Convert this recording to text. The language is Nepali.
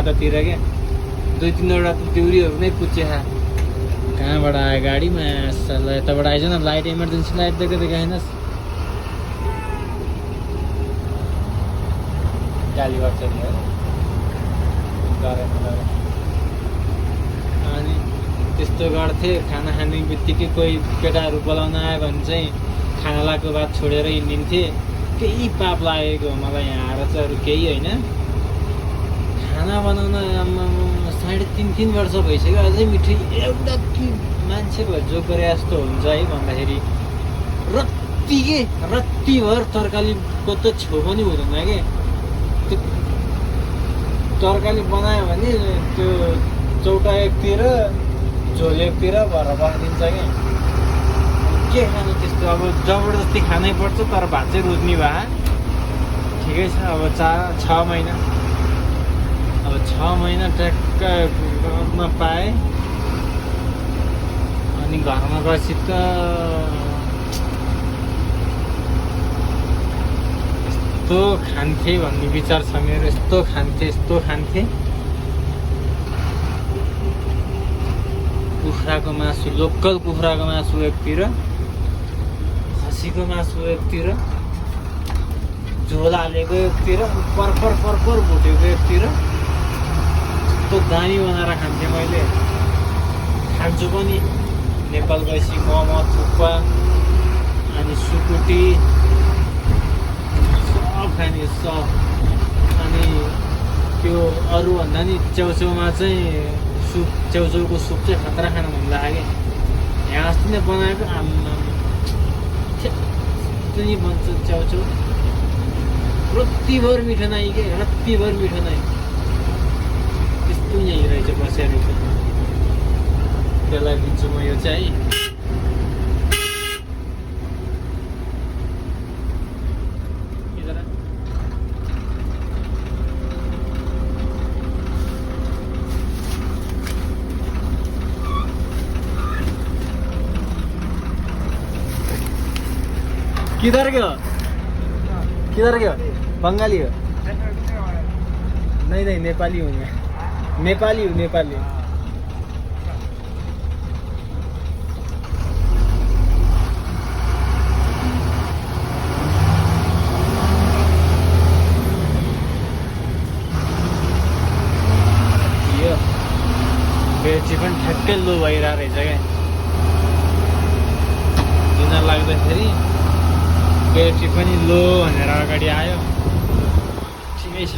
बाटोतिर क्या 2-3वटा त देउरीहरू नै पुच्चे कहाँबाट आयो गाडी मासल्ला यताबाट आइज न लाइट इमर्जेन्सी लाइट दिएको देखाएनस् गाली गर्छ नि अनि त्यस्तो गर्थे खाना खाने बित्तिकै कोही केटाहरू बोलाउन आयो भने चाहिँ खाना लागेको बाद छोडेर हिँडिन्थे केही पाप लागेको मलाई यहाँ आएर चाहिँ अरू केही होइन खाना बनाउन 3.5 वर्ष भइसक्यो अझै मिठो एउटा कि मान्छेको जो गरे जस्तो हुन्छ है भन्दाखेरि रत्तिभर तरकारीको त छेउ पनि हुँदैन कि त्यो तरकारी बनायो भने त्यो चौटा एकतिर झोल एकतिर भएर बसिदिन्छ क्या के खानु त्यस्तो अब जबरजस्ती खानै पर्छ तर भात चाहिँ रुच्ने भए ठिकै छ अब 6 महिना अब 6 महिना ट्याक्कमा पाएँ अनि घरमा गएपछि त यस्तो खान्थे भन्ने विचार छ मेरो यस्तो खान्थे कुखुराको मासु लोकल कुखुराको मासु एकतिर खसीको मासु एकतिर झोल हालेको एकतिर पर्पर भुटेको एकतिर यस्तो दामी बनाएर खान्थेँ मैले खान्छु पनि नेपाल गएपछि मोमो थुक्पा अनि सुकुटी सब खाने सब अनि त्यो अरूभन्दा नि च्याउमा चाहिँ सुप च्याउको सुप चाहिँ खतरा खान मन लाग्यो यहाँ अस्ति नै बनाएको आम्मा त्यस्तो नि बन्छ च्याउ रत्तिभर मिठो नाइ के रत्तिभर मिठो नाइ त्यस्तो यहीँ रहेछ बसेर त्यसलाई दिन्छु म यो चाहिँ किधर गयो बङ्गाली हो नहीं नेपाली हूँ मैं नेपाली हूँ नेपाली यो बेची पनि ठ्याक्कै लो भइरहेको रहेछ क्या दिन लाग्दाखेरि ब्याट्री पनि लो भनेर अगाडि आयो ठिकै छ